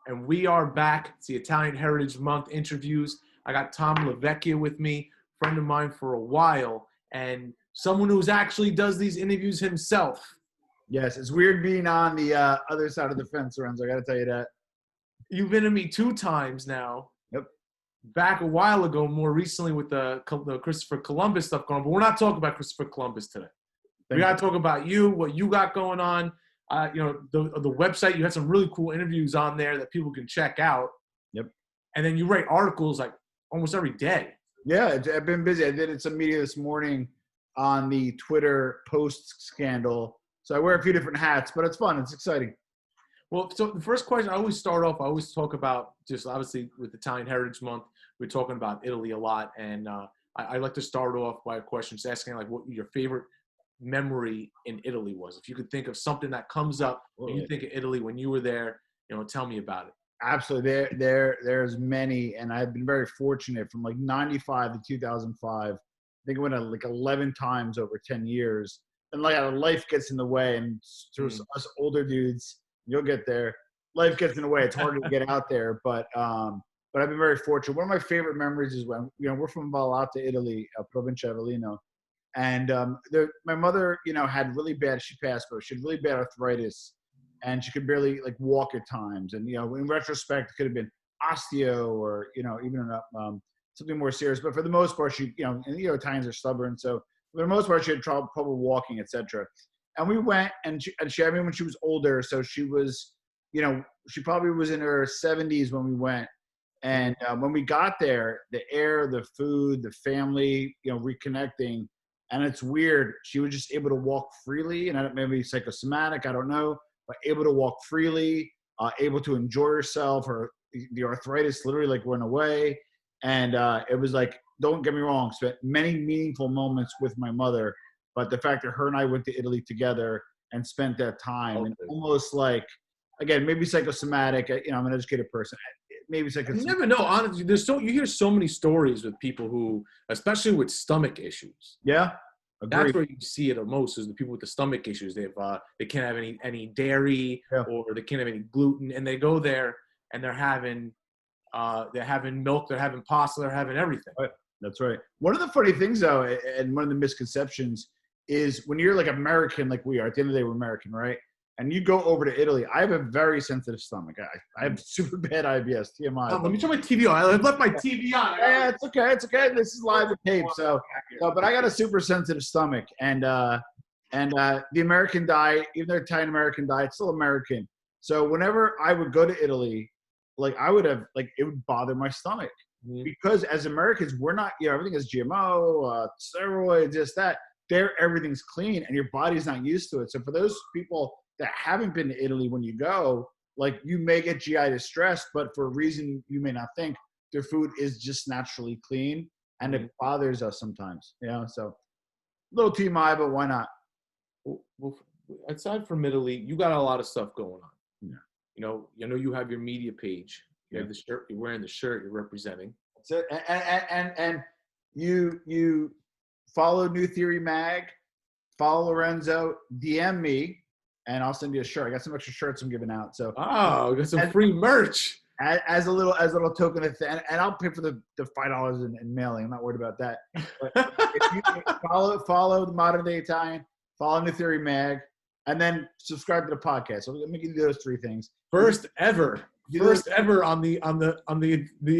and we are back. It's the Italian Heritage Month interviews. I got Tom Vecchia with me, friend of mine for a while, and someone who's actually does these interviews himself. Yes, it's weird being on the other side of the fence, Lorenzo. I got to tell you that. You've been to me 2 times now. Yep. Back a while ago, more recently with the Christopher Columbus stuff going on, but we're not talking about Christopher Columbus today. We got to talk about you, what you got going on. The website, you had some really cool interviews on there that people can check out. Yep. And then you write articles like almost every day. Yeah, I've been busy. I did some media this morning on the Twitter post scandal. So I wear a few different hats, but it's fun. It's exciting. Well, so the first question, I always talk about, just obviously with Italian Heritage Month, we're talking about Italy a lot. And I like to start off by a question just asking like what your favorite memory in Italy was. If you could think of something that comes up when you think of Italy when you were there, tell me about it. Absolutely. There's many, and I've been very fortunate from like 95 to 2005. I think I went like 11 times over 10 years. And like life gets in the way, and through us older dudes, you'll get there. Life gets in the way. It's hard to get out there, but I've been very fortunate. One of my favorite memories is when we're from Valata, Italy, Provincia Avellino, and my mother had really bad. She passed, but she had really bad arthritis, and she could barely like walk at times. And in retrospect, it could have been osteo or even something more serious. But for the most part, she and Italians are stubborn, so for the most part, she had trouble walking, etc. And we went, and she I mean, when she was older, so she was, she probably was in her 70s when we went. And when we got there, the air, the food, the family, reconnecting, and it's weird. She was just able to walk freely, and maybe psychosomatic, I don't know, but able to walk freely, able to enjoy herself. The arthritis literally like went away, and it was like, don't get me wrong, spent many meaningful moments with my mother, but the fact that her and I went to Italy together and spent that time, and almost like, again, maybe psychosomatic. I'm an educated person. Maybe psychosomatic. You never know. Honestly, you hear so many stories with people who, especially with stomach issues. Yeah. Agreed. That's where you see it the most, is the people with the stomach issues. They can't have any dairy, or they can't have any gluten, and they go there and they're having milk, they're having pasta, they're having everything. Right. That's right. One of the funny things, though, and one of the misconceptions is when you're like American, like we are. At the end of the day, we're American, right? And you go over to Italy. I have a very sensitive stomach. I have super bad IBS, TMI. Let me turn my TV on. I left my TV on. Yeah, it's okay. It's okay. This is live with tape. But I got a super sensitive stomach, and the American diet, even the Italian American diet, it's still American. So whenever I would go to Italy, like I would have, like, it would bother my stomach. Because as Americans, we're not, everything is GMO, steroids, this, that. There, everything's clean, and your body's not used to it. So for those people that haven't been to Italy, when you go, like, you may get GI distress, but for a reason you may not think, their food is just naturally clean, and it bothers us sometimes. So a little TMI, but why not? Well, aside from Italy, you got a lot of stuff going on. Yeah. You have your media page. You have the shirt. You're wearing the shirt. You're representing. That's it. And you follow New Theory Mag. Follow Lorenzo. DM me, and I'll send you a shirt. I got some extra shirts I'm giving out. So I got some free merch. As a little token of thing, and I'll pay for the $5 in mailing. I'm not worried about that. But if you follow the Modern Day Italian, follow New Theory Mag, and then subscribe to the podcast. So let me give you those 3 things. First ever on the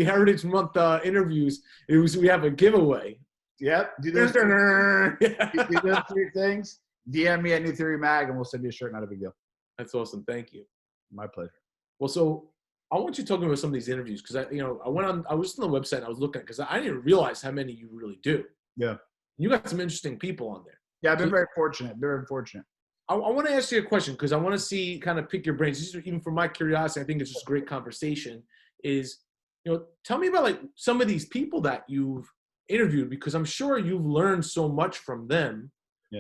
Heritage Month interviews, we have a giveaway. Yep. Do those 3 things. DM me at New Theory Mag, and we'll send you a shirt. Not a big deal. That's awesome. Thank you. My pleasure. Well, so I want you talking about some of these interviews, because I was on the website and I was looking, because I didn't realize how many you really do. Yeah. You got some interesting people on there. Yeah, I've been very fortunate. Very fortunate. I want to ask you a question, because I want to see, kind of pick your brains. Just even for my curiosity, I think it's just great conversation. Is, tell me about like some of these people that you've interviewed, because I'm sure you've learned so much from them,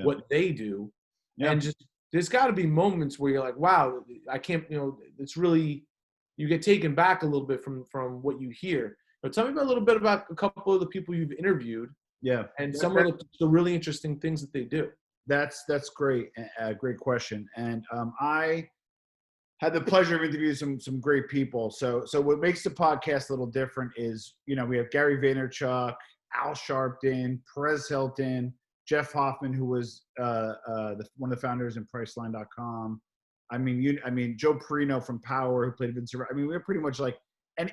what they do, and just there's got to be moments where you're like, wow, I can't, it's really, you get taken back a little bit from what you hear. Tell me a little bit about a couple of the people you've interviewed, and some of the really interesting things that they do. That's great. Great question. And had the pleasure of interviewing some great people. So what makes the podcast a little different is, we have Gary Vaynerchuk, Al Sharpton, Perez Hilton, Jeff Hoffman, who was one of the founders in Priceline.com. I mean, Joe Perino from Power, who played Vince. I mean, we're pretty much like, and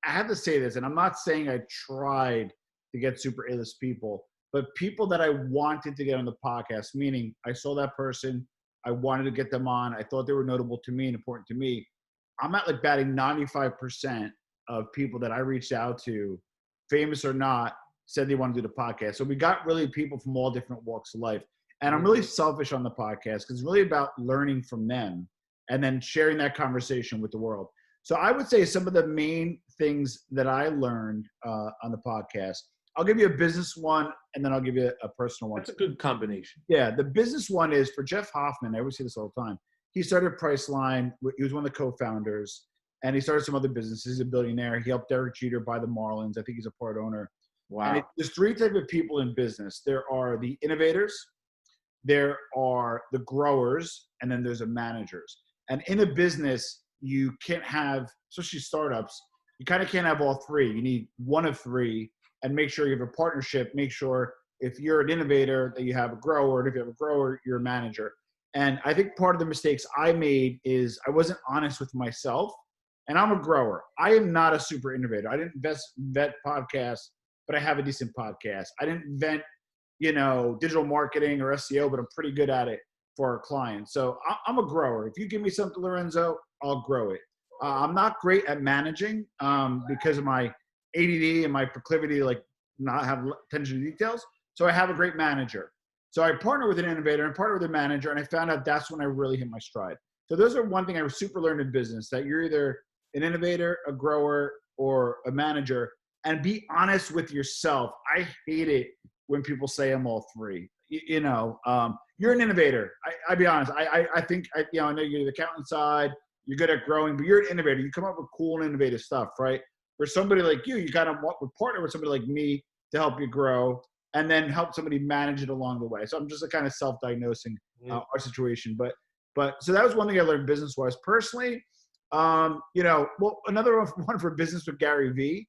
I have to say this, and I'm not saying I tried to get super A-list people, but people that I wanted to get on the podcast, meaning I saw that person, I wanted to get them on, I thought they were notable to me and important to me. I'm at like batting 95% of people that I reached out to, famous or not, said they want to do the podcast. So we got really people from all different walks of life. And I'm really selfish on the podcast because it's really about learning from them and then sharing that conversation with the world. So I would say some of the main things that I learned on the podcast, I'll give you a business one and then I'll give you a personal one. That's a good combination. Yeah, the business one is for Jeff Hoffman. I always say this all the time. He started Priceline. He was one of the co-founders, and he started some other businesses. He's a billionaire. He helped Derek Jeter buy the Marlins. I think he's a part owner. Wow. And there's three types of people in business. There are the innovators, there are the growers, and then there's the managers. And in a business, you can't have, especially startups, you kind of can't have all three. You need one of three, and make sure you have a partnership. Make sure if you're an innovator that you have a grower, and if you have a grower, you're a manager. And I think part of the mistakes I made is I wasn't honest with myself. And I'm a grower. I am not a super innovator. I didn't vet podcasts, but I have a decent podcast. I didn't invent, digital marketing or SEO, but I'm pretty good at it for our clients. So I'm a grower. If you give me something, Lorenzo, I'll grow it. I'm not great at managing because of my ADD and my proclivity to not have attention to details. So I have a great manager. So I partner with an innovator and partner with a manager, and I found out that's when I really hit my stride. So those are one thing I super learned in business, that you're either an innovator, a grower, or a manager, and be honest with yourself. I hate it when people say I'm all three. You're an innovator. I'll be honest. I think, I know you're the accountant side, you're good at growing, but you're an innovator. You come up with cool and innovative stuff, right? For somebody like you got to partner with somebody like me to help you grow and then help somebody manage it along the way. So I'm just kind of self-diagnosing our situation. But so that was one thing I learned business-wise. Personally, another one for business with Gary V.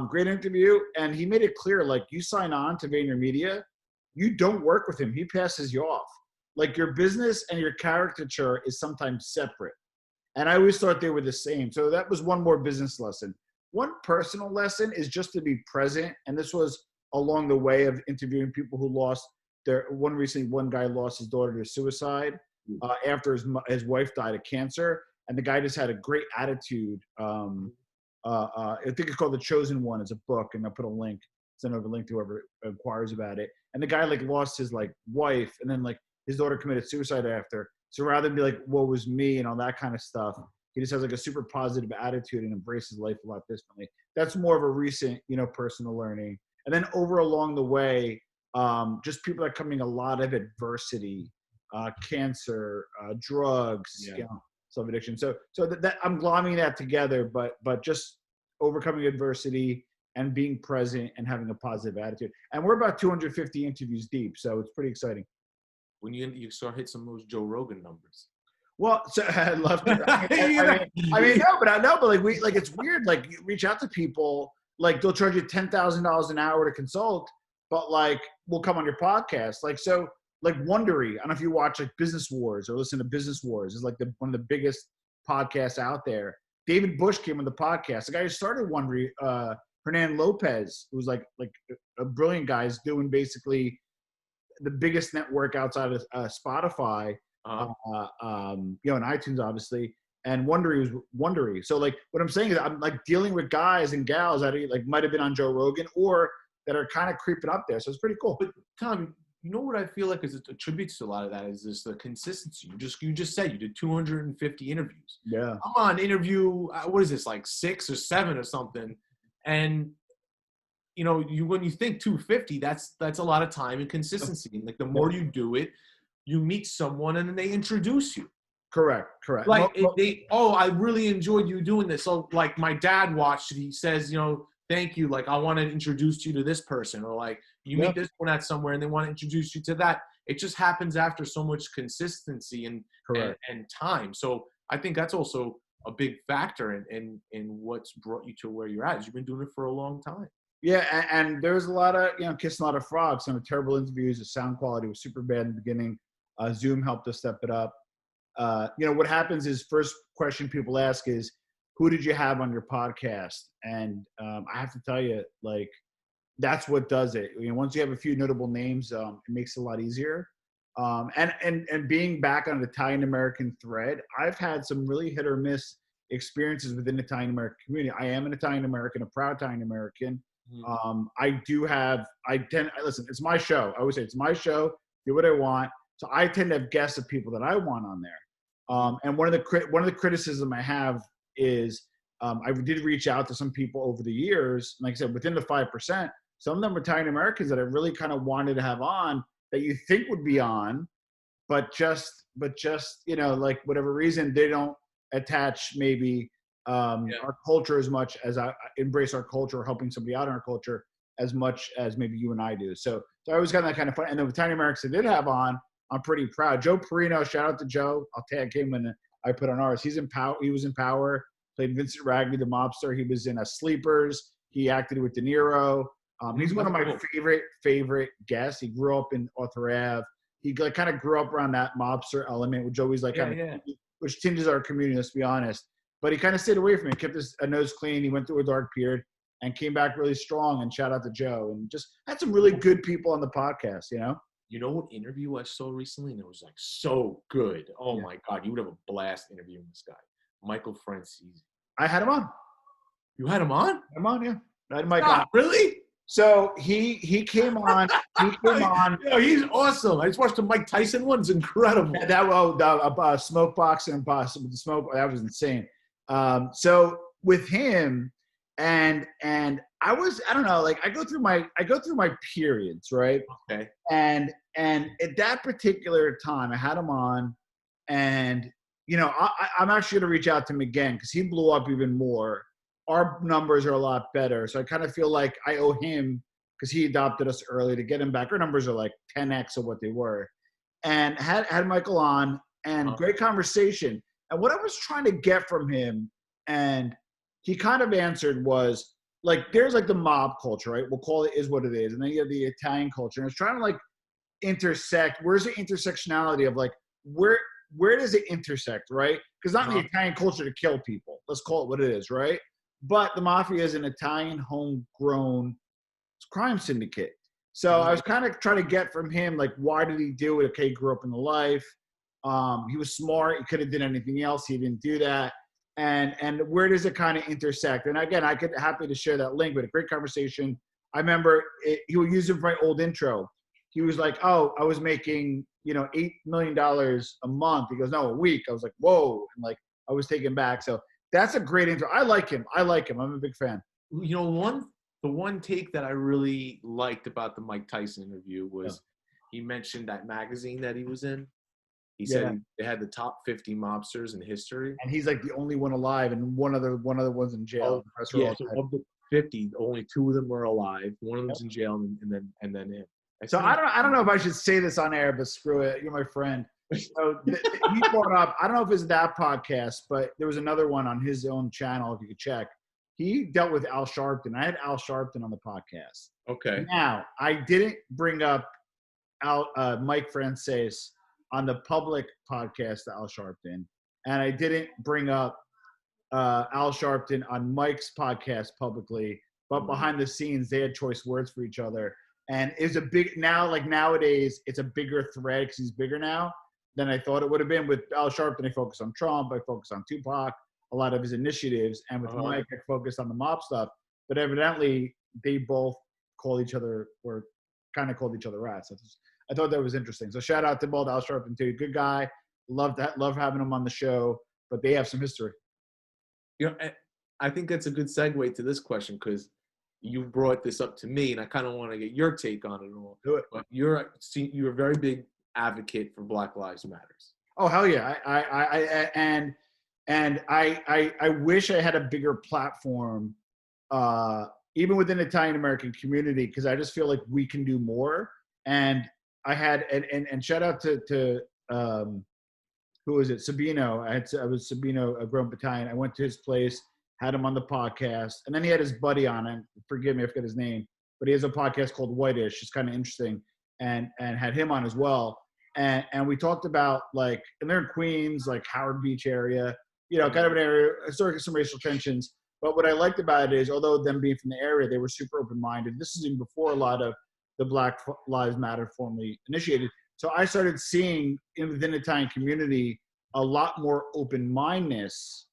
Great interview. And he made it clear, you sign on to VaynerMedia, you don't work with him. He passes you off. Your business and your caricature is sometimes separate. And I always thought they were the same. So that was one more business lesson. One personal lesson is just to be present. And this was along the way of interviewing people who lost one guy lost his daughter to suicide after his wife died of cancer. And the guy just had a great attitude. I think it's called The Chosen One. It's a book, and I'll put a link, send over a link to whoever inquires about it. And the guy lost his wife, and then his daughter committed suicide after. So rather than be woe was me and all that kind of stuff, he just has a super positive attitude and embraces life a lot differently. That's more of a recent, personal learning. And then along the way, just people are coming a lot of adversity, cancer, drugs, self-addiction. So that I'm glomming that together, but just overcoming adversity and being present and having a positive attitude. And we're about 250 interviews deep, so it's pretty exciting. When you start hit some of those Joe Rogan numbers. Well, so I'd love to. But it's weird. You reach out to people, they'll charge you $10,000 an hour to consult, but we'll come on your podcast. Wondery. I don't know if you watch Business Wars or listen to Business Wars. It's one of the biggest podcasts out there. David Bush came on the podcast. The guy who started Wondery, Hernan Lopez, who's a brilliant guy, is doing basically the biggest network outside of Spotify, and iTunes obviously. And Wondery was Wondery. So what I'm saying is I'm dealing with guys and gals that might have been on Joe Rogan or that are kind of creeping up there. So it's pretty cool. But Tom, you know what I feel like is it attributes to a lot of that is this the consistency. You just said you did 250 interviews. Yeah. I'm on interview, what is this, 6 or 7 or something. And when you think 250, that's a lot of time and consistency. And the more you do it, you meet someone and then they introduce you. Correct. I really enjoyed you doing this. So my dad watched it. He says, thank you. I want to introduce you to this person, or you meet this one at somewhere and they want to introduce you to that. It just happens after so much consistency and time. So I think that's also a big factor in what's brought you to where you're at. Is you've been doing it for a long time. Yeah, and there was a lot of, kissing a lot of frogs. Some terrible interviews. The sound quality was super bad in the beginning. Zoom helped us step it up. What happens is first question people ask is, who did you have on your podcast? And I have to tell you, like, that's what does it. Once you have a few notable names, it makes it a lot easier. And being back on an Italian American thread, I've had some really hit or miss experiences within the Italian American community. I am an Italian American, a proud Italian American. Listen, it's my show. I always say it's my show, do what I want. So I tend to have guests of people that I want on there. And one of the criticism I have is I did reach out to some people over the years, like I said, within the 5%. Some of them are Italian Americans that I really kind of wanted to have on that you think would be on, but just like whatever reason they don't attach maybe our culture as much as I embrace our culture or helping somebody out in our culture as much as maybe you and I do. So I always got that kind of fun. And the Italian Americans I did have on, I'm pretty proud. Joe Perino, shout out to Joe. I'll tag him when I put on ours. He's in Power. He was in Power. Played Vincent Ragney, the mobster. He was in Sleepers. He acted with De Niro. He's one of my favorite guests. He grew up in Arthur Ave. He kind of grew up around that mobster element, which always which tinges our community. Let's be honest. But he kind of stayed away from it. Kept his nose clean. He went through a dark period and came back really strong. And shout out to Joe. And just had some really good people on the podcast. You know what interview I saw recently? And it was like so good. Oh my God. You would have a blast interviewing this guy. Michael Francese. I had him on. You had him on? I'm on, yeah. I had Mike on. Really? So he came on. He came on. Yo, he's awesome. I just watched the Mike Tyson one. It's incredible. That smoke box and with the smoke, that was insane. So with him and I don't know, like I go through my periods, right? Okay. And at that particular time I had him on, and I'm actually going to reach out to him again because he blew up even more. Our numbers are a lot better. So I kind of feel like I owe him, because he adopted us early, to get him back. Our numbers are like 10x of what they were. And had Michael on, and great conversation. And what I was trying to get from him, and he kind of answered, was like, there's like the mob culture, right? We'll call it is what it is. And then you have the Italian culture. And I was trying to like intersect, where's the intersectionality of like, where does it intersect, right? Because not in the Italian culture to kill people. Let's call it what it is, right? But the mafia is an Italian homegrown crime syndicate. So I was kind of trying to get from him, like, why did he do it? Okay, he grew up in the life. He was smart. He could have done anything else. He didn't do that. And where does it kind of intersect? And again, I could happy to share that link, but a great conversation. I remember he would use it for my old intro. He was like, oh, I was making, $8 million a month. He goes, no, a week. I was like, whoa. And like, I was taken back. So that's a great intro. I like him. I'm a big fan. The one take that I really liked about the Mike Tyson interview was he mentioned that magazine that he was in. He said they had the top 50 mobsters in history, and he's like the only one alive, and one other one's in jail. So of the 50, only 2 of them are alive. One of them's in jail, and then him. So I don't know if I should say this on air, but screw it. You're my friend. So he brought up, I don't know if it's that podcast, but there was another one on his own channel, if you could check. He dealt with Al Sharpton. I had Al Sharpton on the podcast. Okay. Now, I didn't bring up Mike Francese on the public podcast to Al Sharpton, and I didn't bring up Al Sharpton on Mike's podcast publicly, but behind the scenes, they had choice words for each other. And it's a big, now, like nowadays, it's a bigger thread because he's bigger now than I thought it would have been. With Al Sharpton, I focus on Trump, I focus on Tupac, a lot of his initiatives. And with Mike, I focused on the mob stuff. But evidently, they both call each other, or kind of called each other rats. I thought that was interesting. So shout out to both Al Sharpton, too. Good guy. Love having him on the show. But they have some history. I think that's a good segue to this question, because you brought this up to me, and I kind of want to get your take on it all. Do it. But you're a very big advocate for Black Lives Matters. Oh, hell yeah. I wish I had a bigger platform, even within the Italian American community, because I just feel like we can do more. And I had, and shout out to who was it? Sabino. I was Sabino, a grown battalion. I went to his place, had him on the podcast, and then he had his buddy on it. Forgive me, I forget his name, but he has a podcast called Whiteish. It's kind of interesting, and had him on as well. And we talked about like, and they're in Queens, like Howard Beach area, kind of an area, historically some racial tensions. But what I liked about it is, although them being from the area, they were super open-minded. This is even before a lot of the Black Lives Matter formally initiated. So I started seeing within the Italian community a lot more open-mindedness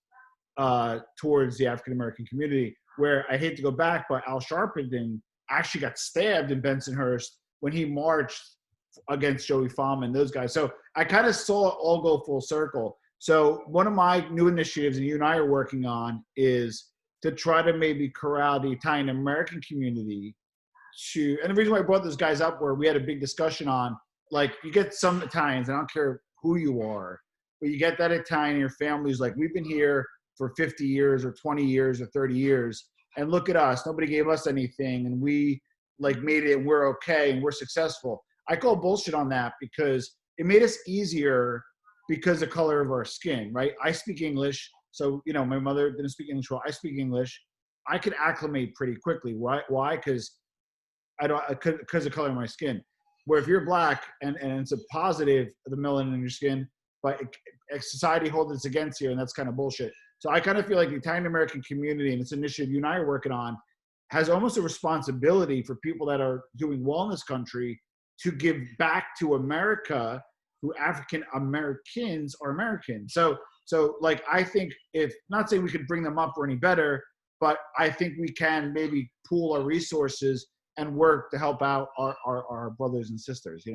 towards the African-American community, where I hate to go back, but Al Sharpton actually got stabbed in Bensonhurst when he marched against Joey Fama and those guys. So I kind of saw it all go full circle. So one of my new initiatives, and you and I are working on, is to try to maybe corral the Italian American community to, and the reason why I brought those guys up, where we had a big discussion on, like, you get some Italians, I don't care who you are, but you get that Italian in your family who's like, we've been here for 50 years or 20 years or 30 years, and look at us, nobody gave us anything, and we like made it, and we're okay, and we're successful. I call bullshit on that, because it made us easier because the color of our skin, right? I speak English. So, my mother didn't speak English well. I speak English. I could acclimate pretty quickly. Why? Because because of the color of my skin. Where if you're black and it's a positive, the melanin in your skin, but society holds it against you, and that's kind of bullshit. So I kind of feel like the Italian American community, and it's an initiative you and I are working on, has almost a responsibility for people that are doing well in this country to give back to America, who African Americans are American. So like, I think, if not saying we could bring them up or any better, but I think we can maybe pool our resources and work to help out our brothers and sisters,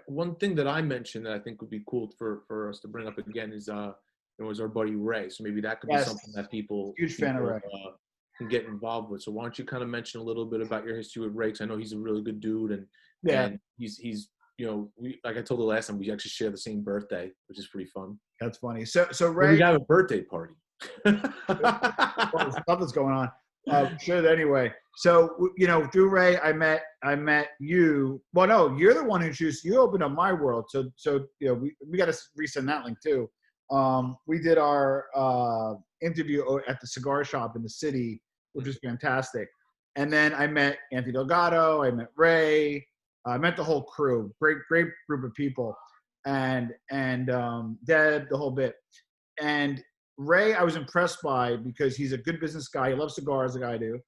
One thing that I mentioned that I think would be cool for us to bring up again is was our buddy Ray. So maybe that could be something that people fan of Ray. Can get involved with. So why don't you kind of mention a little bit about your history with Rakes? I know he's a really good dude, and he's we, like I told you last time, we actually share the same birthday, which is pretty fun. That's funny. So Ray, we have a birthday party. Well, stuff that's going on. Sure. Anyway, so through Ray, I met you. Well, no, you're the one who introduced. You opened up my world. So we got to resend that link too. We did our interview at the cigar shop in the city, which was fantastic. And then I met Anthony Delgado. I met Ray. I met the whole crew. Great group of people, and Deb, the whole bit. And Ray, I was impressed by, because he's a good business guy. He loves cigars like I do.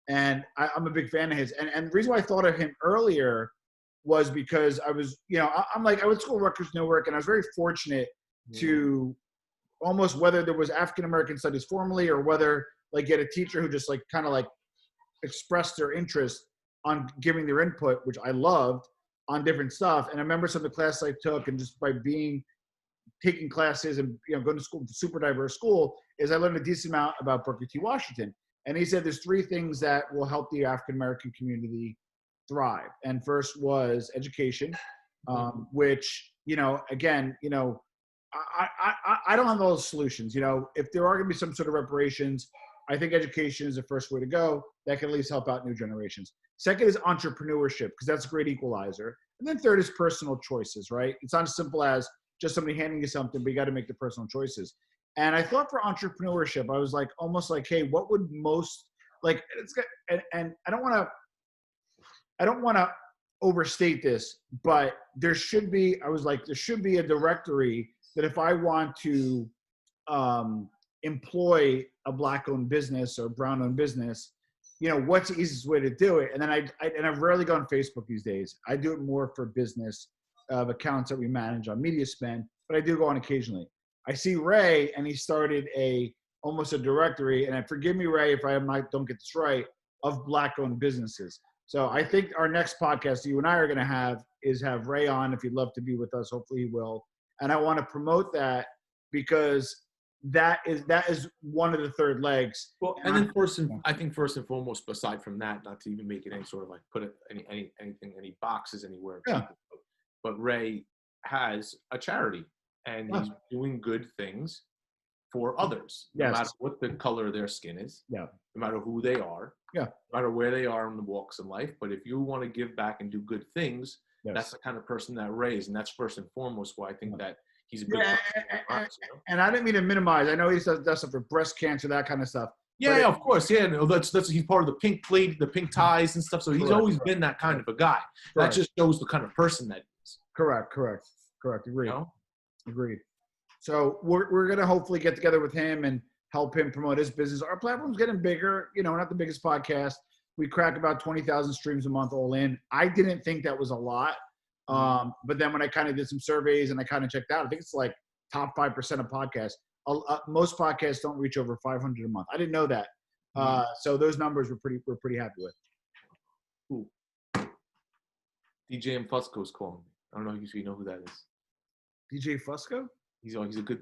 And I'm a big fan of his. And the reason why I thought of him earlier was because I was, I'm like, I went to school at Rutgers, Newark, and I was very fortunate to almost, whether there was African-American studies formally, or whether like get a teacher who just like kind of like expressed their interest on giving their input, which I loved, on different stuff. And I remember some of the classes I took, and just by taking classes and going to school, super diverse school, is I learned a decent amount about Booker T. Washington. And he said there's three things that will help the African American community thrive. And first was education, which again, I don't have all the solutions. If there are going to be some sort of reparations, I think education is the first way to go. That can at least help out new generations. Second is entrepreneurship, because that's a great equalizer. And then third is personal choices, right? It's not as simple as just somebody handing you something, but you got to make the personal choices. And I thought for entrepreneurship, I was like, almost like, hey, what would most, like, and I don't want to overstate this, but there should be a directory that if I want to employ a Black-owned business or Brown-owned business, what's the easiest way to do it? And then I rarely go on Facebook these days. I do it more for business of accounts that we manage on media spend, but I do go on occasionally. I see Ray, and he started almost a directory, and forgive me, Ray, if don't get this right, of Black-owned businesses. So I think our next podcast you and I are going to have Ray on, if he'd love to be with us. Hopefully he will. And I want to promote that, because that is one of the third legs. Well, and then I think first and foremost, aside from that, not to even make it any sort of like put it any boxes anywhere. Yeah. But Ray has a charity, and he's doing good things for others, no matter what the color of their skin is, no matter who they are, no matter where they are in the walks of life. But if you want to give back and do good things, that's the kind of person that Ray is. And that's first and foremost why I think that he's a good Yeah, person. and I didn't mean to minimize. I know he does stuff for breast cancer, that kind of stuff. Yeah, of course. Yeah, no, that's he's part of the pink plate, the pink ties and stuff. So he's always been that kind of a guy. That just shows the kind of person that he is. Correct. Agreed. You know? Agreed. So we're gonna hopefully get together with him and help him promote his business. Our platform's getting bigger. You know, we're not the biggest podcast. We crack about 20,000 streams a month all in. I didn't think that was a lot. But then when I kind of did some surveys and I kind of checked out, I think it's like top 5% of podcasts. Most podcasts don't reach over 500 a month. I didn't know that. So those numbers we're pretty happy with. Ooh. DJ and Fusco's calling me. I don't know if you know who that is. DJ Fusco? He's a good.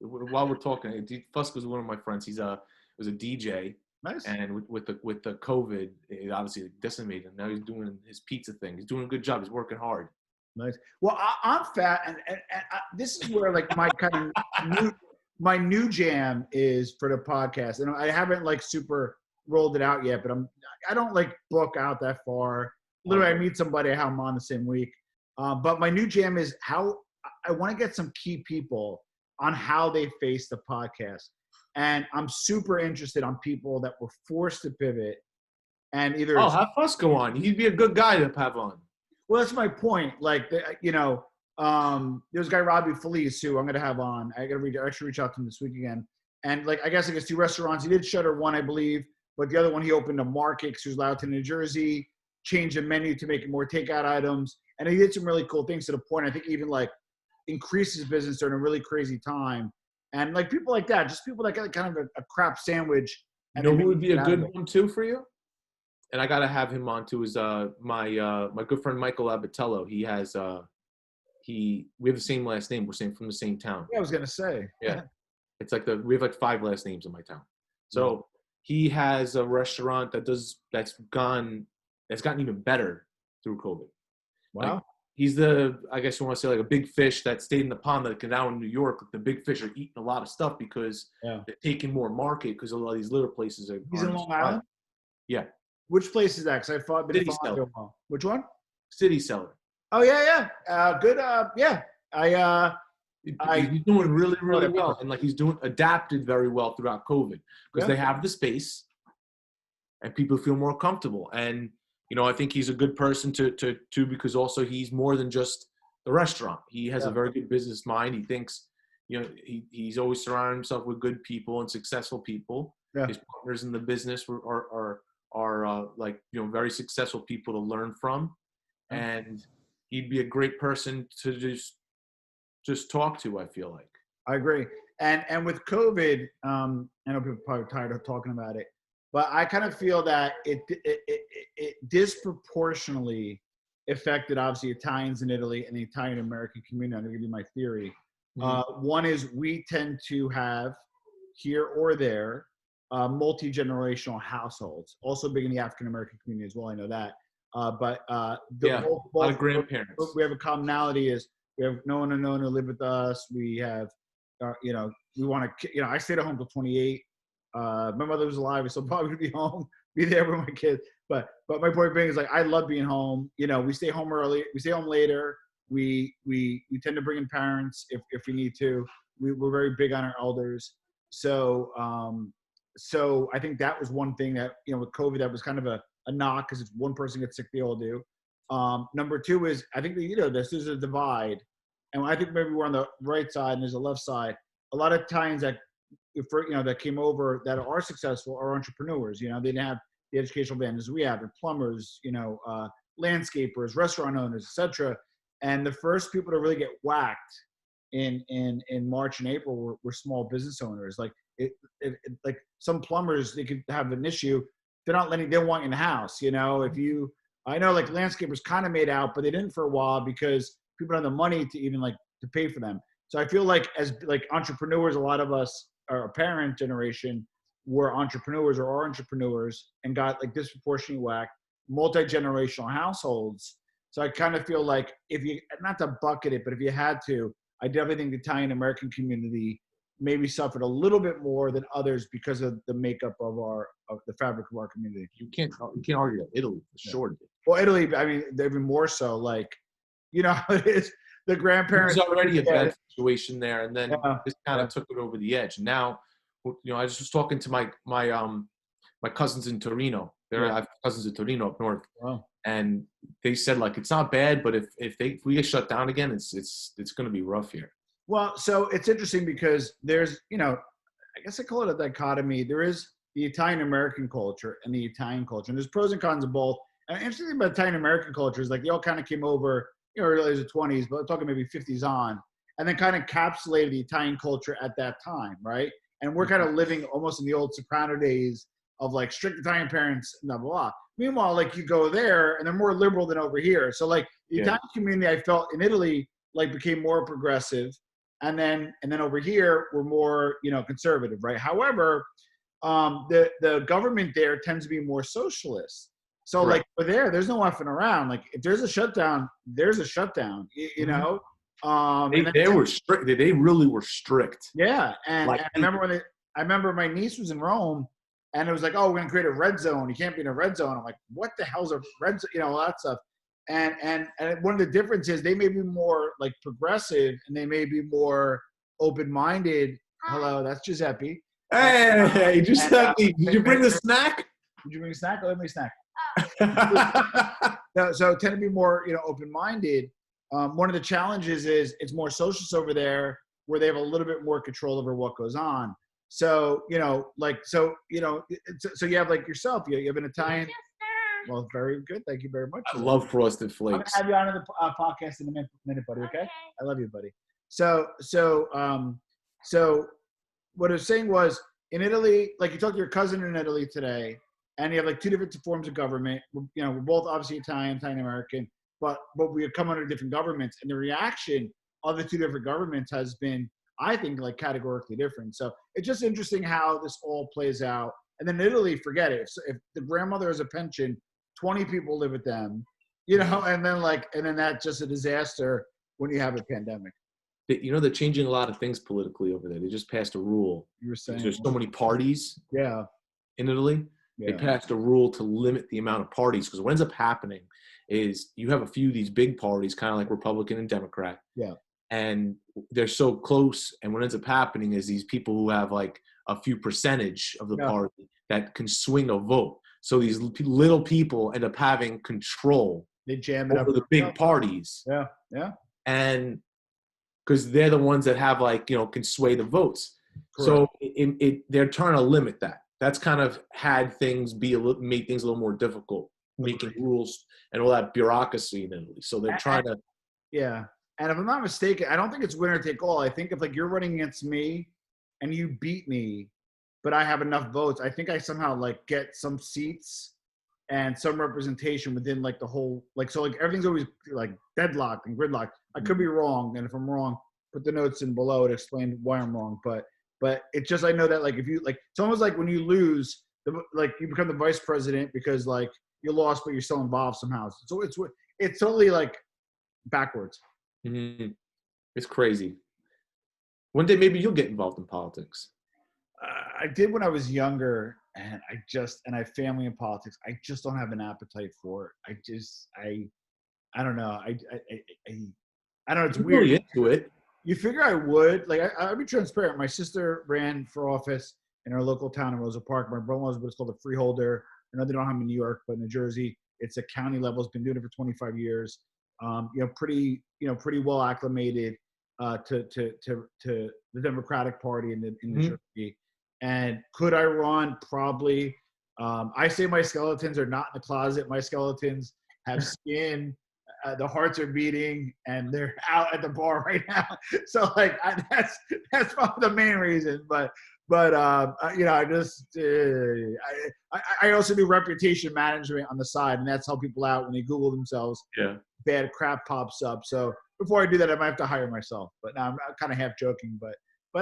While we're talking, Fusco's one of my friends. He was a DJ. Nice. And with the COVID, it obviously decimated him. Now he's doing his pizza thing. He's doing a good job. He's working hard. Nice. Well, I'm fat, and this is where like my kind of my new jam is for the podcast. And I haven't like super rolled it out yet, but I don't like book out that far. Literally, I meet somebody how I'm on the same week. But my new jam is how I want to get some key people on how they face the podcast. And I'm super interested on people that were forced to pivot and either. Oh, have Fusco on. He'd be a good guy to have on. Well, that's my point. Like, there's a guy, Robbie Felice, who I'm going to have on. I got to actually reach out to him this week again. And like, I guess 2 restaurants. He did shutter one, I believe, but the other one he opened a market because he was allowed to New Jersey, changed the menu to make it more takeout items. And he did some really cool things to the point, I think, even like increased his business during a really crazy time. And like people like that, just people that got kind of a crap sandwich. You know who would be a good one too for you? And I gotta have him on too. Is my good friend Michael Abatello. He has we have the same last name. We're from the same town. Yeah, I was gonna say. Yeah, it's like we have like 5 last names in my town. So he has a restaurant that's gotten even better through COVID. Wow. Like, he's I guess you want to say like a big fish that stayed in the pond that now in New York, the big fish are eating a lot of stuff because they're taking more market because a lot of these little places are. He's in Long Island? Yeah. Which place is that? Because I thought City Cellar. Which one? City Cellar. Oh, yeah. Good. Yeah. He's doing really, really well. And like he's adapted very well throughout COVID because they have the space and people feel more comfortable. And I think he's a good person to because also he's more than just the restaurant. He has a very good business mind. He thinks, he's always surrounding himself with good people and successful people. Yeah. His partners in the business are like, very successful people to learn from. And he'd be a great person to just talk to, I feel like. I agree. And with COVID, I know people are probably tired of talking about it, but I kind of feel that it disproportionately affected, obviously, Italians in Italy and the Italian American community. I'm going to give you my theory. One is we tend to have, here or there, multi-generational households. Also big in the African American community as well. I know that. But a lot of grandparents. We have a commonality is we have no one who live with us. We have, we want to, I stayed at home till 28. My mother was alive, so probably would be home, be there with my kids. But my point being is like, I love being home. We stay home early. We stay home later. We tend to bring in parents if we need to. We're very big on our elders. So I think that was one thing that, with COVID, that was kind of a knock because if one person gets sick, they all do. Number 2 is I think that, this is a divide. And I think maybe we're on the right side and there's a left side. A lot of Italians that came over that are successful are entrepreneurs. They didn't have the educational advantages we have, and plumbers, landscapers, restaurant owners, etc. And the first people to really get whacked in March and April were small business owners. Like like some plumbers, they could have an issue. They don't want you in the house. I know like landscapers kind of made out, but they didn't for a while because people don't have the money to even to pay for them. So I feel like as like entrepreneurs, a lot of us, our parent generation, were entrepreneurs or are entrepreneurs and got like disproportionately whacked, multi-generational households. So I kind of feel like if you, not to bucket it, but if you had to, I definitely think the Italian American community maybe suffered a little bit more than others because of the makeup of the fabric of our community. You can't argue that Italy for sure. Well, Italy, I mean, even more so. Like, how it is. the It was grandparents. already a Yeah, bad situation there, and then yeah, this kind yeah. of took it over the edge. Now, I just was talking to my cousins in Torino. Yeah. I have cousins in Torino up north, Wow. and they said like it's not bad, but if we get shut down again, it's going to be rough here. Well, so it's interesting because there's, I guess I call it a dichotomy. There is the Italian American culture and the Italian culture, and there's pros and cons of both. And the interesting thing about Italian American culture is like they all kind of came over, early as the 20s, but I'm talking maybe 50s on, and then kind of encapsulated the Italian culture at that time, right? And we're kind of living almost in the old Soprano days of like strict Italian parents, blah, blah, blah. Meanwhile, like you go there and they're more liberal than over here. So like the Yeah. Italian community, I felt in Italy, like became more progressive. And then over here, we're more, conservative, right? However, the government there tends to be more socialist. So Correct. like over there, there's no effing around. Like if there's a shutdown, there's a shutdown. You Mhm. know. They were strict. They really were strict. Yeah, and Like I remember I remember my niece was in Rome, and it was like, oh, we're gonna create a red zone. You can't be in a red zone. I'm like, what the hell's a red zone? All that stuff. And one of the differences, they may be more like progressive, and they may be more open-minded. Hello, that's Giuseppe. Hey, Giuseppe, did you bring the snack? Did you bring a snack? Let me snack. So tend to be more, open-minded. One of the challenges is it's more socialist over there, where they have a little bit more control over what goes on. So you have like yourself, you have an Italian. Well, very good. Thank you very much. I love Frosted I'm gonna Flakes. have you on the podcast in a minute, buddy. Okay? I love you, buddy. So what I was saying was in Italy, like you talked to your cousin in Italy today, and you have like two different forms of government. We're both obviously Italian American, but we come under different governments, and the reaction of the two different governments has been, I think, like categorically different. So it's just interesting how this all plays out. And then in Italy, forget it. If the grandmother has a pension, 20 people live with them, and then that's just a disaster when you have a pandemic. They're changing a lot of things politically over there. They just passed a rule. You were saying There's so many parties. Yeah. In Italy. Yeah. They passed a rule to limit the amount of parties, because what ends up happening is you have a few of these big parties, kind of like Republican and Democrat. Yeah. And they're so close. And what ends up happening is these people who have like a few percentage of the party that can swing a vote. So these little people end up having control. They jam it over up the big parties. Yeah. Yeah. And because they're the ones that have can sway the votes. Correct. So they're trying to limit that. That's kind of had things made things a little more difficult, making rules and all that bureaucracy in Italy. So they're trying to. Yeah. And if I'm not mistaken, I don't think it's winner take all. I think if like you're running against me and you beat me, but I have enough votes, I think I somehow like get some seats and some representation within like the whole, like, so like everything's always like deadlocked and gridlocked. I could be wrong. And if I'm wrong, put the notes in below to explain why I'm wrong. But it's just, I know that like, if you like, it's almost like when you lose like you become the vice president because like you lost, but you're still involved somehow. So it's totally like backwards. Mm-hmm. It's crazy. One day, maybe you'll get involved in politics. I did when I was younger, and I have family in politics. I just don't have an appetite for it. I don't know. I don't know. It's You're weird. Really into it. You figure I would. Like, I'll be transparent. My sister ran for office in our local town in Rosa Park. My brother was what's called a freeholder. I know they don't have them in New York, but in New Jersey, it's a county level. It's been doing it for 25 years. Pretty well acclimated to the Democratic Party in New Jersey. And could I run? Probably. I say my skeletons are not in the closet. My skeletons have skin. The hearts are beating, and they're out at the bar right now. So like that's probably the main reason. But I also do reputation management on the side, and that's how people out when they Google themselves. Yeah. Bad crap pops up. So before I do that, I might have to hire myself. But now I'm kind of half joking. But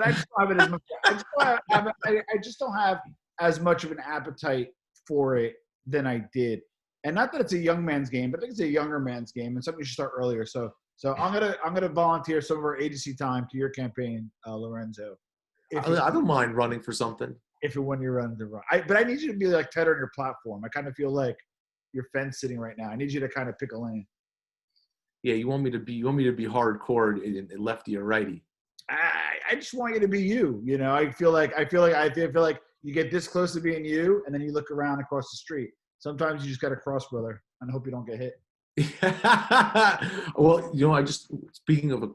I just don't have it as much. I just don't have as much of an appetite for it than I did. And not that it's a young man's game, but I think it's a younger man's game, and something you should start earlier. So I'm gonna volunteer some of our agency time to your campaign, Lorenzo. I don't mind running for something. If and when you run to run, but I need you to be like tighter on your platform. I kind of feel like you're fence sitting right now. I need you to kind of pick a lane. Yeah, you want me to be hardcore and lefty or righty. I just want you to be you. You know, I feel like you get this close to being you, and then you look around across the street. Sometimes you just got to cross, brother, and hope you don't get hit. Well, I just speaking of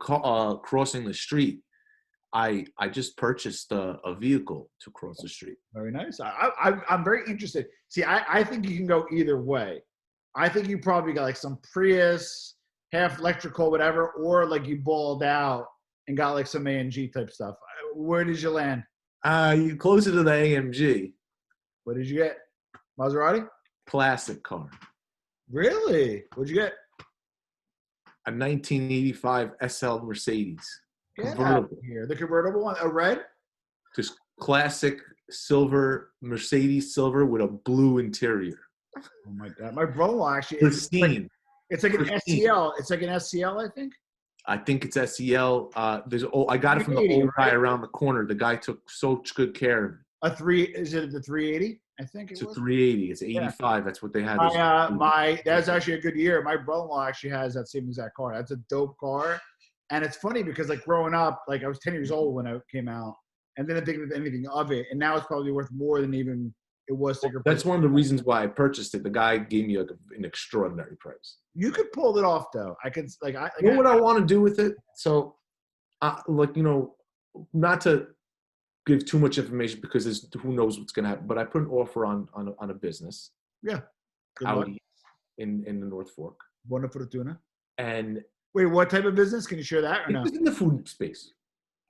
crossing the street, I just purchased a vehicle to cross the street. Very nice. I'm very interested. See, I think you can go either way. I think you probably got like some Prius, half electrical, whatever, or like you balled out and got like some AMG type stuff. Where did you land? You closer to the AMG. What did you get? Maserati? Classic car. Really? What'd you get? A 1985 SL Mercedes. Get Convertible. out of here. The convertible one, a red? Just classic silver, Mercedes silver with a blue interior. Oh my God. My brother-in-law actually, Pristine. it's like an SCL. It's like an SCL, I think. I think it's SEL. I got it from the old guy around the corner. The guy took such good care of it. Is it the 380? I think it's a 380. It's 85. Yeah. That's what they had. That's actually a good year. My brother-in-law actually has that same exact car. That's a dope car. And it's funny because like growing up, like I was 10 years old when it came out and didn't think of anything of it. And now it's probably worth more than even it was. That's one of the reasons why I purchased it. The guy gave me like an extraordinary price. You could pull it off though. You know what I want to do with it? So, not to give too much information because who knows what's going to happen. But I put an offer on a business. Yeah. Audi in the North Fork. Buona fortuna. And wait, what type of business? Can you share that or no? It's in the food space.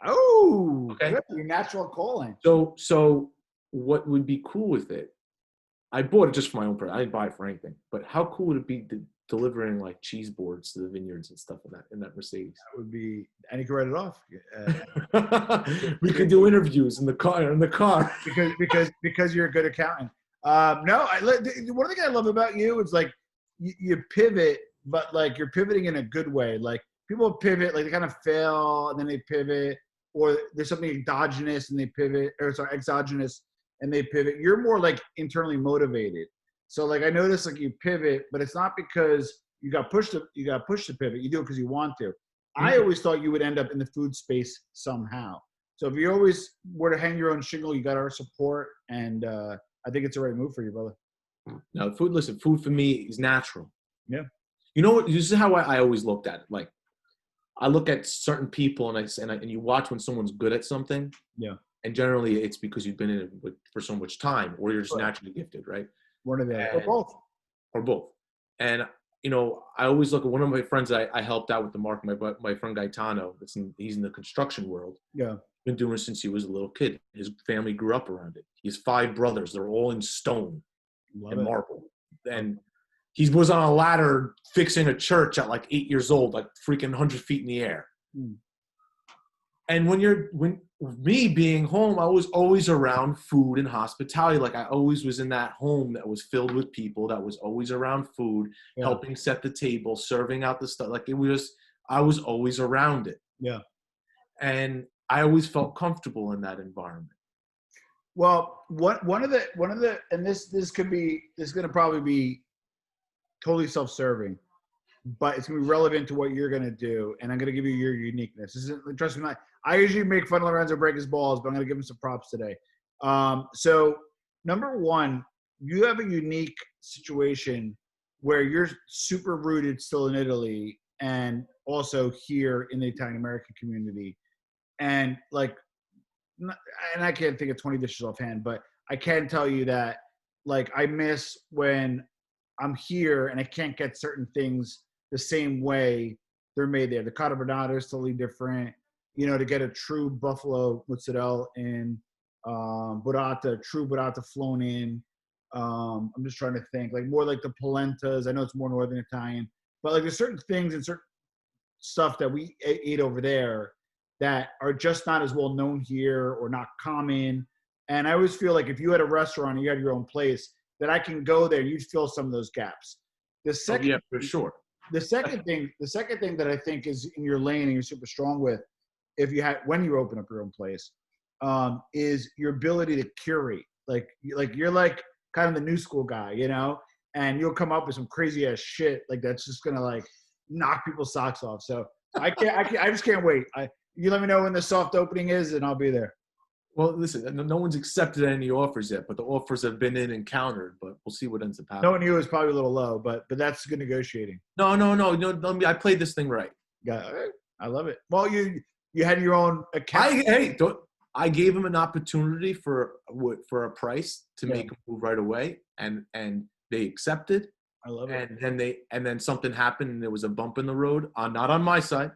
Oh, okay. Your natural calling. So what would be cool with it? I bought it just for my own purpose. I didn't buy it for anything. But how cool would it be delivering like cheese boards to the vineyards and stuff in that Mercedes? That would be, and you can write it off. We could do interviews in the car. because you're a good accountant. No, one thing I love about you is like you pivot, but like you're pivoting in a good way. Like people pivot, like they kind of fail and then they pivot, or there's something exogenous and they pivot, exogenous and they pivot. You're more like internally motivated. So like I noticed like you pivot, but it's not because you got pushed to pivot. You do it because you want to. Mm-hmm. I always thought you would end up in the food space somehow. So if you always were to hang your own shingle, you got our support, and I think it's the right move for you, brother. Now, food for me is natural. Yeah. You know what? This is how I always looked at it. Like, I look at certain people and you watch when someone's good at something. Yeah. And generally, it's because you've been in it for so much time, or you're just naturally gifted, right? One of the, or both. Or both. And I always look at one of my friends that I helped out with the market. My friend Gaetano. He's in the construction world. Yeah. Been doing it since he was a little kid. His family grew up around it. He has 5 brothers. They're all in stone and marble. And he was on a ladder fixing a church at like 8 years old, like freaking 100 feet in the air. Mm. And when me being home, I was always around food and hospitality. Like I always was in that home that was filled with people, that was always around food, helping set the table, serving out the stuff. Like I was always around it. Yeah. And I always felt comfortable in that environment. Well, one of the, and this is going to probably be totally self-serving, but it's going to be relevant to what you're going to do. And I'm going to give you your uniqueness. Trust me, I usually make fun of Lorenzo break his balls, but I'm going to give him some props today. So number one, you have a unique situation where you're super rooted still in Italy and also here in the Italian American community. And like, and I can't think of 20 dishes offhand, but I can tell you that like I miss when I'm here and I can't get certain things the same way they're made there. The carbonara is totally different. To get a true buffalo mozzarella in burrata, true burrata flown in. I'm just trying to think, like more like the polentas. I know it's more Northern Italian, but like there's certain things and certain stuff that we ate over there that are just not as well known here or not common. And I always feel like if you had a restaurant and you had your own place, that I can go there, you'd fill some of those gaps. The second, for sure. The second thing that I think is in your lane and you're super strong with, when you open up your own place, is your ability to curate. Like you're like kind of the new school guy, and you'll come up with some crazy ass shit like that's just gonna like knock people's socks off. So I just can't wait. You let me know when the soft opening is, and I'll be there. Well, listen, no one's accepted any offers yet, but the offers have been in and countered. But we'll see what ends up happening. Knowing you is probably a little low, but that's good negotiating. No. I played this thing right. Got it. I love it. Well, you had your own account. I gave him an opportunity for a price to make a move right away, and they accepted. I love it. And then something happened, and there was a bump in the road, not on my side.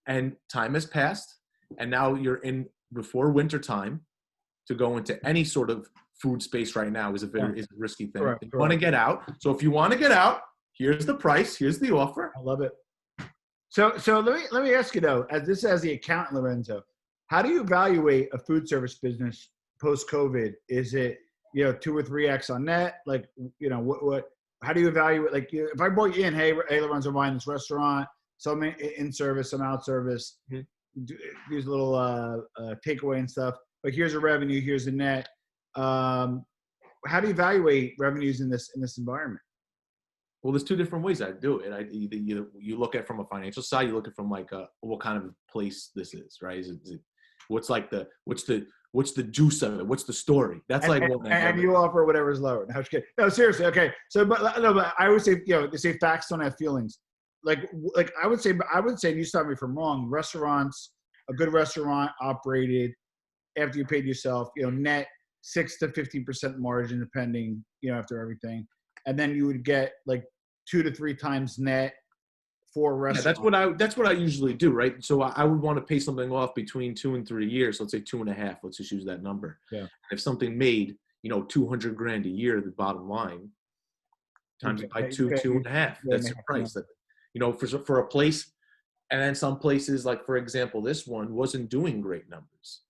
And time has passed, and now you're in before winter time. To go into any sort of food space right now is a risky thing. Correct. You want to get out. So if you want to get out, here's the price. Here's the offer. I love it. So let me ask you though, as the accountant, Lorenzo, how do you evaluate a food service business post COVID? Is it 2 or 3x on net? Like what? How do you evaluate? Like if I brought you in, hey Lorenzo, buying this restaurant, some in service, some out service, these little takeaway and stuff. But here's a revenue, here's a net. How do you evaluate revenues in this environment? Well, there's two different ways I do it. You look at it from a financial side. You look at it from like what kind of place this is, right? Is it what's the juice of it? What's the story? That's and you offer whatever's lower. No, seriously. Okay. So, but I always say, they say facts don't have feelings. Like I would say, and you stop me if I'm wrong. Restaurants, a good restaurant operated after you paid yourself, net 6 to 15% margin, depending, after everything. And then you would get like 2 to 3 times net for a restaurant. Yeah, that's what I usually do, right? So I would want to pay something off between 2 and 3 years. Let's say 2.5. Let's just use that number. Yeah. If something made, $200,000 a year, the bottom line, times it by 2.5. That's your price. For a place, and then some places, like for example, this one wasn't doing great numbers.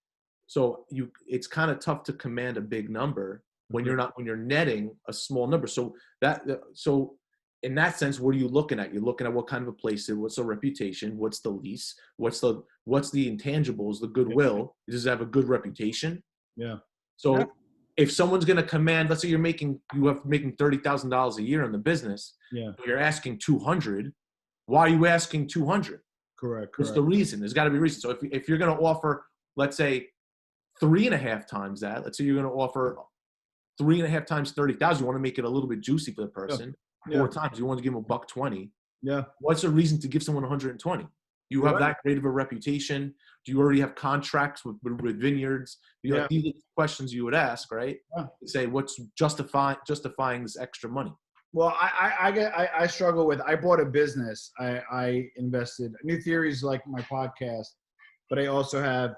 So it's kind of tough to command a big number when you're netting a small number. So in that sense, what are you looking at? You're looking at what kind of a place it is, what's the reputation, what's the lease, what's the intangibles, the goodwill. Does it have a good reputation? Yeah. So if someone's going to command, let's say you have making $30,000 a year in the business, you're asking 200. Why are you asking 200? Correct. What's the reason? There's got to be a reason. So if you're going to offer, let's say 3.5 times that, let's say you're going to offer 3.5 times 30,000, you want to make it a little bit juicy for the person. 4 times, you want to give them $120. Yeah. What's the reason to give someone 120? You have that great of a reputation. Do you already have contracts with vineyards? These are questions you would ask, right? Yeah. Say what's justifying this extra money. Well, I struggle with. I bought a business. I invested. New Theories like my podcast, but I also have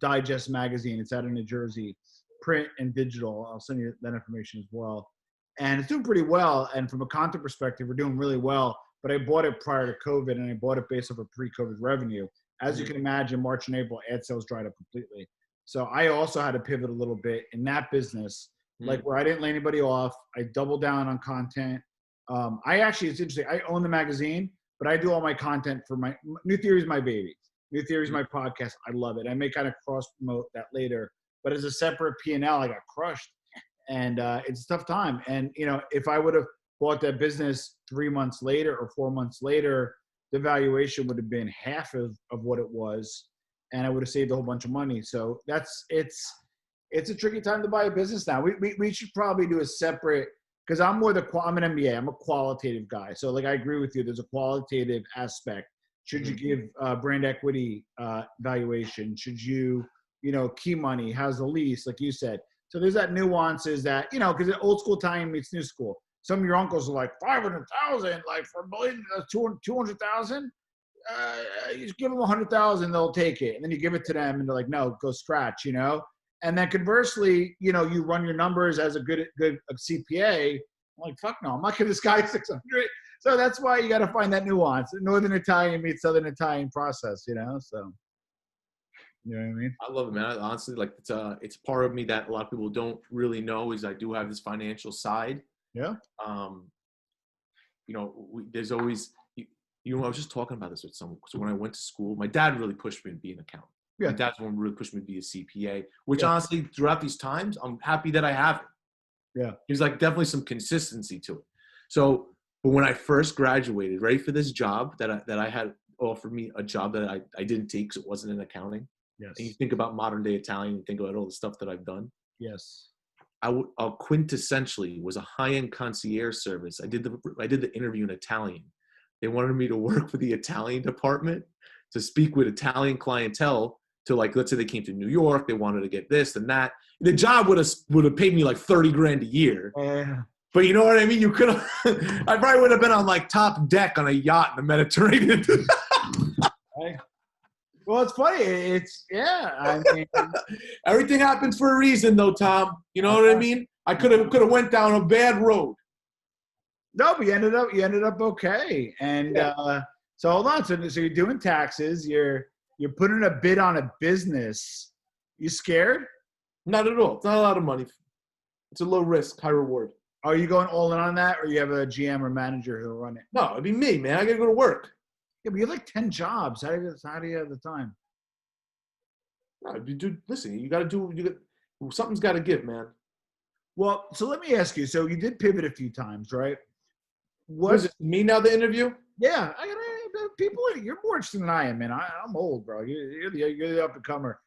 Digest magazine. It's out of New Jersey, print and digital. I'll send you that information as well. And it's doing pretty well. And from a content perspective, we're doing really well. But I bought it prior to COVID, and I bought it based off of pre-COVID revenue. As you can imagine, March and April, ad sales dried up completely. So I also had to pivot a little bit in that business, like where I didn't lay anybody off. I doubled down on content. It's interesting. I own the magazine, but I do all my content for my New Theory is my baby. New Theory is my podcast. I love it. I may kind of cross promote that later, but as a separate P&L, I got crushed, and it's a tough time. And if I would have bought that business 3 months later or 4 months later, the valuation would have been half of what it was, and I would have saved a whole bunch of money. So it's a tricky time to buy a business now. We should probably do a separate, because I'm an MBA. I'm a qualitative guy. So like I agree with you. There's a qualitative aspect. Should you give brand equity valuation? Should you key money? How's the lease? Like you said. So there's that nuances that because old school Italian meets new school. Some of your uncles are like 500,000, like for a million, 200,000. You just give them 100,000, they'll take it, and then you give it to them, and they're like, no, go scratch, And then conversely, you run your numbers as a good CPA. I'm like, fuck no, I'm not giving this guy 600. So that's why you got to find that nuance. Northern Italian meets Southern Italian process, So, you know what I mean? I love it, man. Honestly, like it's part of me that a lot of people don't really know is I do have this financial side. Yeah. There's always, I was just talking about this with someone. So when I went to school, my dad really pushed me to be an accountant. Yeah. My dad's the one who really pushed me to be a CPA, which honestly, throughout these times, I'm happy that I have it. Yeah. There's like definitely some consistency to it. So, But when I first graduated, ready for this job that I had offered me a job that I didn't take because it wasn't in accounting. Yes. And you think about modern day Italian, you think about all the stuff that I've done. Yes. Quintessentially was a high-end concierge service. I did the interview in Italian. They wanted me to work for the Italian department to speak with Italian clientele to, like, let's say they came to New York, they wanted to get this and that. The job would have paid me like 30 grand a year. But you know what I mean? You could have, I probably would have been on like top deck on a yacht in the Mediterranean. Well, it's funny. I mean, everything happens for a reason, though, Tom. You know what I mean? I could have went down a bad road. No, but you ended up okay. And so hold on. So you're doing taxes. You're putting a bid on a business. You scared? Not at all. It's not a lot of money. It's a low risk, high reward. Are you going all in on that, or you have a GM or manager who'll run it? No, it'd be me, man. I gotta go to work. Yeah, but you have like 10 jobs. How do you have the time? No, dude, listen, something's got to give, man. Well, so let me ask you. So you did pivot a few times, right? Was it me now, the interview? Yeah, people. You're more interesting than I am, man. I'm old, bro. You're the up and comer.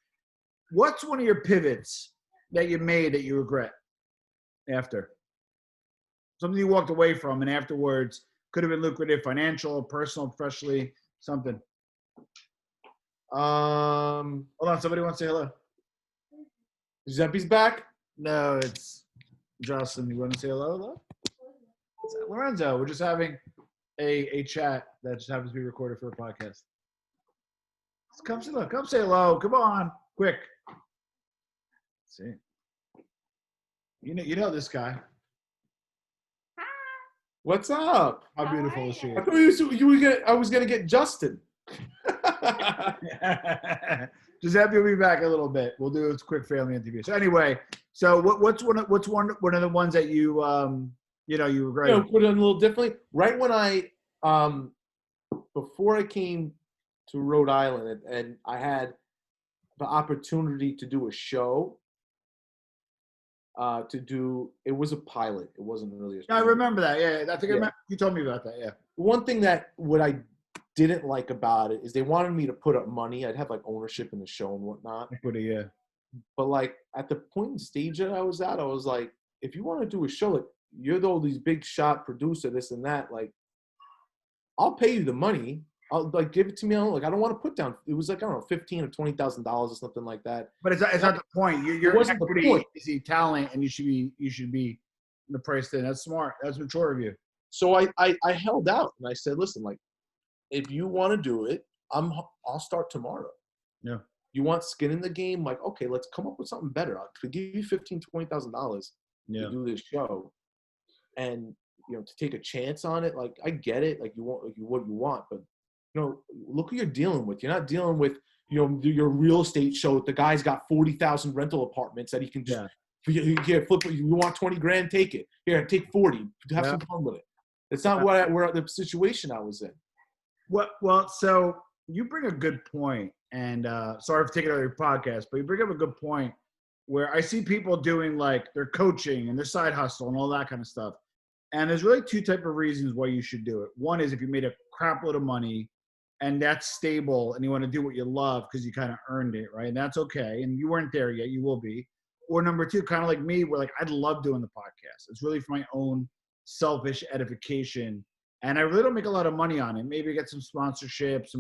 What's one of your pivots that you made that you regret after? Something you walked away from, and afterwards could have been lucrative, financial, personal, professionally, something. Hold on, somebody wants to say hello. Giuseppe's back? No, it's Jocelyn. You want to say hello? It's Lorenzo. We're just having a chat that just happens to be recorded for a podcast. Come say hello. Come say hello. Come on, quick. Let's see. You know this guy. What's up? How beautiful is she? I thought I was gonna get Justin. Giuseppe will be back a little bit. We'll do a quick family interview. So anyway, what's one of the ones that you you regret? Put it in a little differently. Right when I before I came to Rhode Island and I had the opportunity to do a show. It was a pilot. It wasn't really a show. I remember that. Yeah, I think I remember, you told me about that. Yeah. One thing what I didn't like about it is they wanted me to put up money. I'd have like ownership in the show and whatnot. Yeah. But like at the point in stage that I was at, I was like, if you want to do a show, like you're all these big shot producer, this and that, like I'll pay you the money. I'll like give it to me. Like I don't want to put down. It was like I don't know, $15,000 or $20,000 or something like that. But it's not the point. Your equity is the talent, and you should be the price in. That's smart. That's mature of you. So I held out and I said, listen, like if you want to do it, I'll start tomorrow. Yeah. You want skin in the game? Like okay, let's come up with something better. I could give you $15,000, $20,000 to do this show, and to take a chance on it. Like I get it. Like you want what you want, but. Look who you're dealing with. You're not dealing with, your real estate show. The guy's got 40,000 rental apartments that he can just, here, flip it. You want 20 grand, take it. Here, take 40. Have some fun with it. It's not where the situation I was in. Well, so you bring a good point, and sorry for taking over your podcast, but you bring up a good point where I see people doing like their coaching and their side hustle and all that kind of stuff. And there's really two type of reasons why you should do it. One is if you made a crap load of money and that's stable and you want to do what you love because you kind of earned it, right? And that's okay. And you weren't there yet. You will be. Or number two, kind of like me, where like I'd love doing the podcast. It's really for my own selfish edification. And I really don't make a lot of money on it. Maybe I get some sponsorships,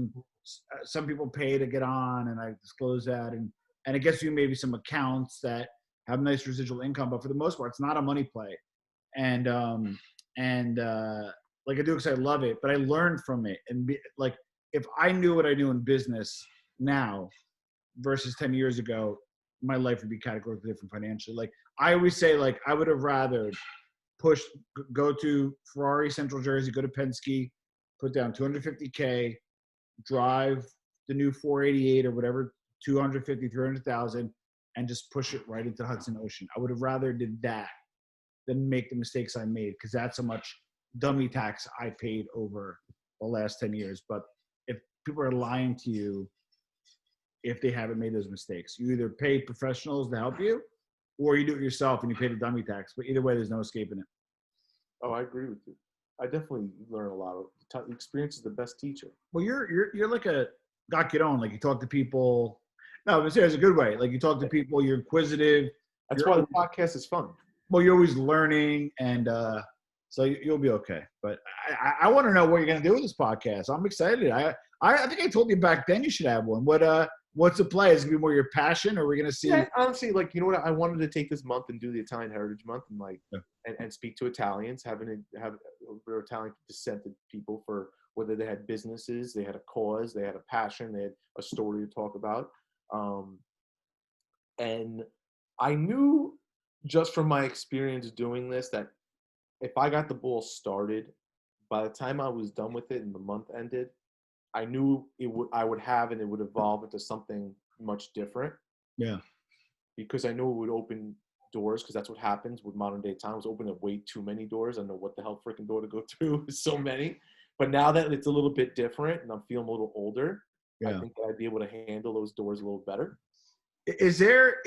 some people pay to get on, and I disclose that. And it gets you maybe some accounts that have nice residual income. But for the most part, it's not a money play. And like I do because I love it, but I learned from it. And like if I knew what I knew in business now versus 10 years ago, my life would be categorically different financially. Like I always say, like I would have rather go to Ferrari Central Jersey, go to Penske, put down $250K, drive the new 488 or whatever, 250, 300,000, and just push it right into the Hudson Ocean. I would have rather did that than make the mistakes I made, because that's how much dummy tax I paid over the last 10 years. But if people are lying to you, if they haven't made those mistakes, you either pay professionals to help you or you do it yourself and you pay the dummy tax. But either way, there's no escaping it. Oh, I agree with you. I definitely learn a lot. Experience is the best teacher. Well, you're like a gakkiron. Like you talk to people. No, but seriously, a good way. Like you talk to people. You're inquisitive. That's You're why the podcast is fun. well, you're always learning, and so you'll be okay. But I want to know what you're gonna do with this podcast. I'm excited. I think I told you back then you should have one. What's the play? Is it gonna be more your passion, or are we gonna see? Yeah, honestly, like, you know what? I wanted to take this month and do the Italian Heritage Month and like Yeah. and speak to Italians, have Italian descended people for whether they had businesses, they had a cause, they had a passion, they had a story to talk about. And I knew just from my experience doing this that if I got the ball started, by the time I was done with it and the month ended, I knew I would have and it would evolve into something much different. Yeah. Because I knew it would open doors, because that's what happens with modern day times. Open up way too many doors. I know what the hell freaking door to go through. So many. But now that it's a little bit different and I'm feeling a little older, Yeah. I think that I'd be able to handle those doors a little better. Is there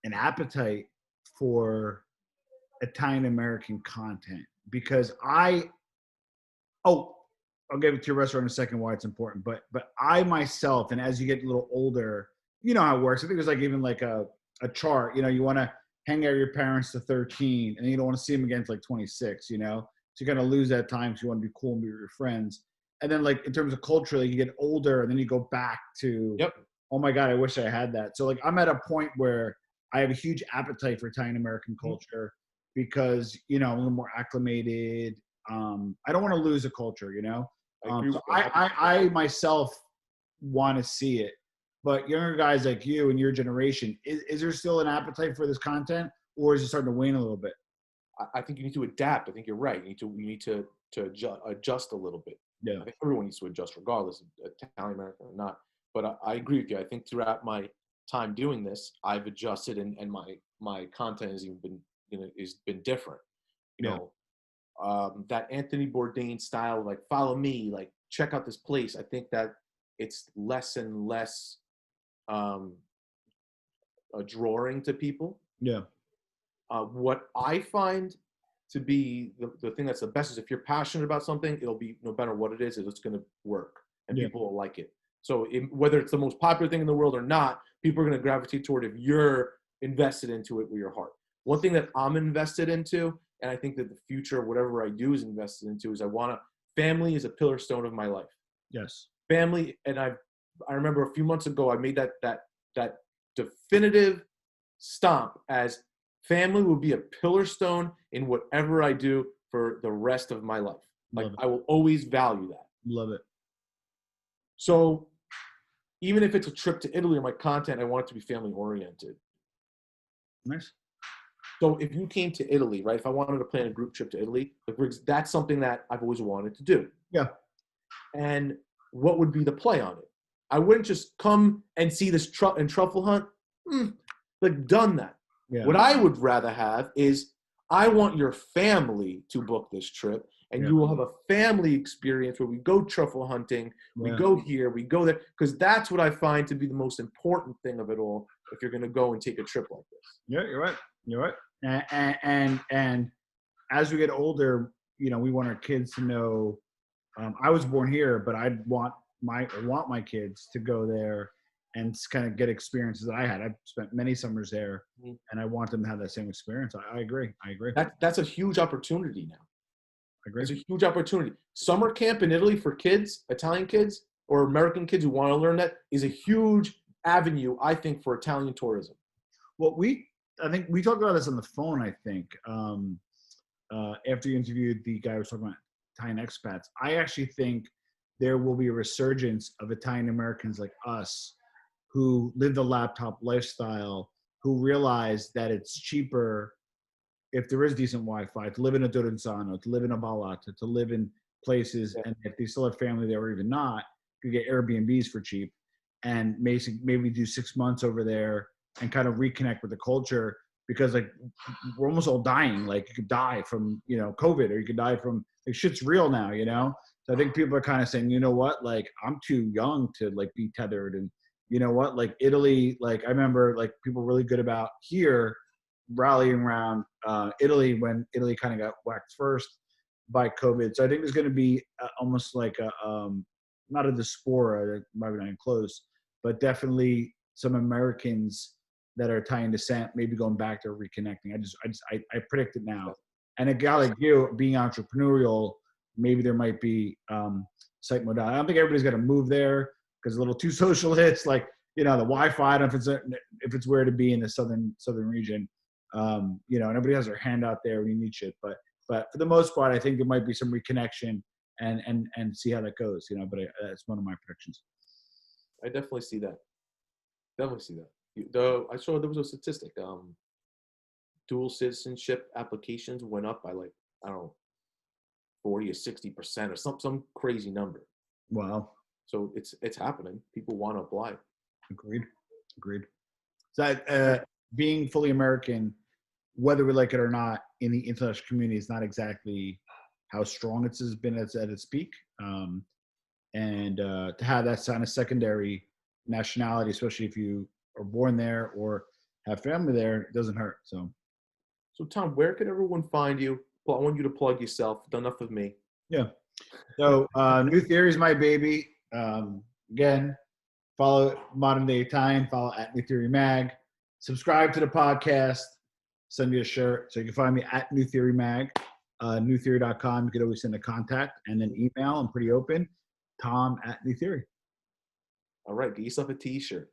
an appetite for Italian American content? Because I'll get to your restaurant in a second why it's important, but I myself, and as you get a little older, you know how it works. I think there's like even like a chart, you know, you want to hang out with your parents to 13 and you don't want to see them again to like 26, you know? So you're going to lose that time. So you want to be cool and be with your friends. And then like in terms of culturally, you get older and then you go back to, Yep. Oh my God, I wish I had that. So like I'm at a point where I have a huge appetite for Italian American culture because, you know, I'm a little more acclimated. I don't want to lose a culture, you know? So I myself want to see it, but younger guys like you and your generation, is there still an appetite for this content, or is it starting to wane a little bit? I think you need to adapt. I think you're right. You need to adjust a little bit. Yeah. I think everyone needs to adjust regardless of Italian American or not. But I agree with you. I think throughout my time doing this, I've adjusted and my content has even been, you know, has been different. You know, that Anthony Bourdain style, like follow me, like check out this place. I think that it's less and less drawing to people. Yeah. What I find to be the thing that's the best is if you're passionate about something, it'll be no matter what it is, it's going to work and people will like it. So whether it's the most popular thing in the world or not, people are going to gravitate toward it if you're invested into it with your heart. One thing that I'm invested into, and I think that the future of whatever I do is invested into, is family is a pillar stone of my life. Yes. Family, and I remember a few months ago, I made that definitive stomp as family will be a pillar stone in whatever I do for the rest of my life. Like I will always value that. Love it. So even if it's a trip to Italy or my content, I want it to be family oriented. Nice. So if you came to Italy, right? If I wanted to plan a group trip to Italy, that's something that I've always wanted to do. Yeah. And what would be the play on it? I wouldn't just come and see this truffle hunt. Like done that. Yeah. What I would rather have is I want your family to book this trip, and you will have a family experience where we go truffle hunting, we go here, we go there, because that's what I find to be the most important thing of it all if you're going to go and take a trip like this. Yeah, you're right. You're right. And as we get older, you know, we want our kids to know. I was born here, but I want my kids to go there and kind of get experiences that I had. I've spent many summers there, and I want them to have that same experience. I agree. That's a huge opportunity now. I agree. It's a huge opportunity. Summer camp in Italy for kids, Italian kids or American kids who want to learn that is a huge avenue, I think, for Italian tourism. Well, I think we talked about this on the phone, I think, after you interviewed the guy who was talking about Italian expats. I actually think there will be a resurgence of Italian Americans like us who live the laptop lifestyle, who realize that it's cheaper if there is decent Wi-Fi to live in a Dorenzano, to live in a Ballata, to live in places, and if they still have family there or even not, you get Airbnbs for cheap, and maybe do 6 months over there and kind of reconnect with the culture, because like we're almost all dying. Like you could die from, you know, COVID, or you could die from, like, shit's real now, you know? So I think people are kind of saying, you know what, like I'm too young to like be tethered. And you know what, like Italy, like I remember like people really good about here rallying around Italy when Italy kind of got whacked first by COVID. So I think there's going to be almost like a not a diaspora, maybe not even close, but definitely some Americans that are Italian descent, maybe going back to reconnecting. I predict it now. And a guy like you being entrepreneurial, maybe there might be site modality. I don't think everybody's going to move there because it's a little too socialist. Like, you know, the Wi-Fi, I don't know if it's where to be in the southern region. You know, and everybody has their hand out there when you need shit. But for the most part, I think there might be some reconnection and see how that goes. You know, but that's one of my predictions. I definitely see that. Definitely see that. Though I saw there was a statistic. Dual citizenship applications went up by like, I don't know, 40 or 60% or some crazy number. Wow. So it's happening. People want to apply. Agreed. So being fully American, whether we like it or not, in the international community is not exactly how strong it has been at its peak. And to have that kind of secondary nationality, especially if you are born there or have family there, it doesn't hurt. So Tom, where can everyone find you? Well, I want you to plug yourself. Done enough of me. yeah. So New Theory is my baby. Again, follow Modern Day Italian. Follow at New Theory Mag. Subscribe to the podcast. Send me a shirt. So you can find me at New Theory Mag. Newtheory.com. You could always send a contact and then email. I'm pretty open. Tom at New Theory. All right, get yourself a T-shirt.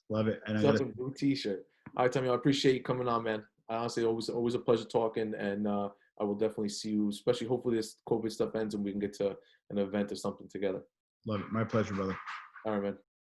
Love it. And Yourself a new T-shirt. All right, Tommy, I appreciate you coming on, man. Honestly, always a pleasure talking, and I will definitely see you. Especially, hopefully, this COVID stuff ends and we can get to an event or something together. Love it. My pleasure, brother. All right, man.